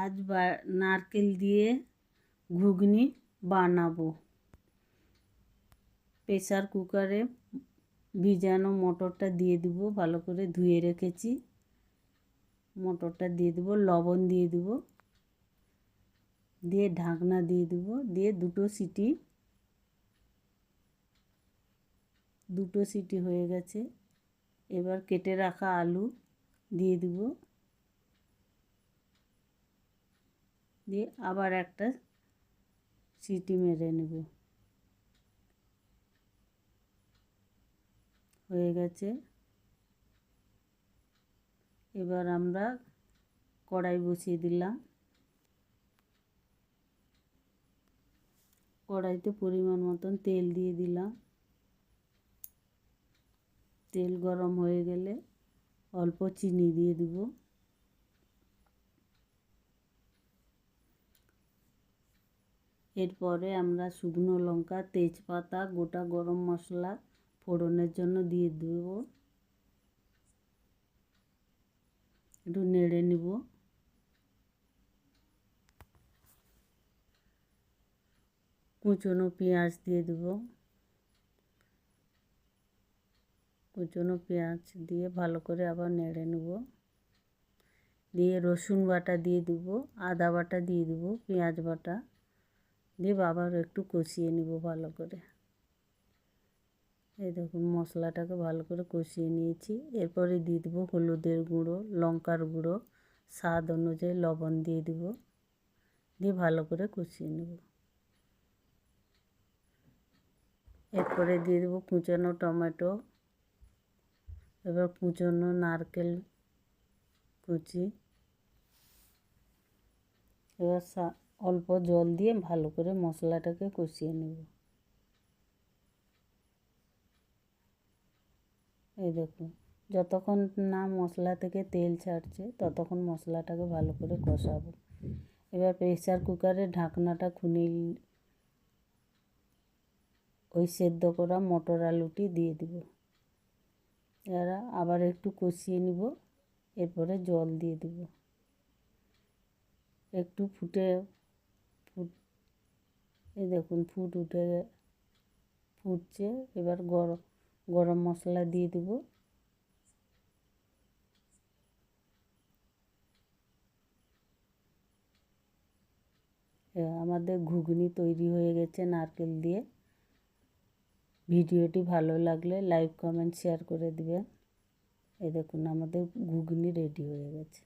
আজ নারকেল দিয়ে ঘুগনি বানাবো। প্রেসার কুকারে ভিজানো মটরটা দিয়ে দিব, ভালো করে ধুয়ে রেখেছি। মটরটা দিয়ে দেব, লবণ দিয়ে দেব, দিয়ে ঢাকনা দিয়ে দেব, দিয়ে দুটো সিটি হয়ে গেছে। এবার কেটে রাখা আলু দিয়ে দেব, দিয়ে আবার একটা সিটি মেরে নেব। হয়ে গেছে। এবার আমরা কড়াই বসিয়ে দিলাম। কড়াইতে পরিমাণ মতন তেল দিয়ে দিলাম। তেল গরম হয়ে গেলে অল্প চিনি দিয়ে দিব। এরপরে আমরা শুকনো লঙ্কা, তেজপাতা, গোটা গরম মশলা ফোড়নের জন্য দিয়ে দেব। একটু নেড়ে নিব। কুচনো পেঁয়াজ দিয়ে দেব। কুচনো পেঁয়াজ দিয়ে ভালো করে আবার নেড়ে নেব। দিয়ে রসুন বাটা দিয়ে দেব, আদা বাটা দিয়ে দেব, পেঁয়াজ বাটা দিয়ে আবার একটু কষিয়ে নেব ভালো করে। এই দেখুন মশলাটাকে ভালো করে কষিয়ে নিয়েছি। এরপরে দিয়ে দেবো হলুদের গুঁড়ো, লঙ্কার গুঁড়ো, স্বাদ অনুযায়ী লবণ দিয়ে দেব, দিয়ে ভালো করে কষিয়ে নেব। এরপরে দিয়ে দেবো কুচানো টমেটো, এবার কুচানো নারকেল কুচি, এবার অল্প জল দিয়ে ভালো করে মশলাটাকে কষিয়ে নেব। এই দেখুন যতক্ষণ না মশলা থেকে তেল ছাড়ছে ততক্ষণ মশলাটাকে ভালো করে কষাবো। এবার প্রেসার কুকারের ঢাকনাটা খুলে ওই সেদ্ধ করা মটর আলুটি দিয়ে দিব। এরা আবার একটু কষিয়ে নিব। এরপরে জল দিয়ে দিব। একটু এই দেখুন ফুটছে। এবার গরম মশলা দিয়ে দেব। আমাদের ঘুগনি তৈরি হয়ে গেছে নারকেল দিয়ে। ভিডিওটি ভালো লাগলে লাইক, কমেন্ট, শেয়ার করে দিবেন। এই দেখুন আমাদের ঘুগনি রেডি হয়ে গেছে।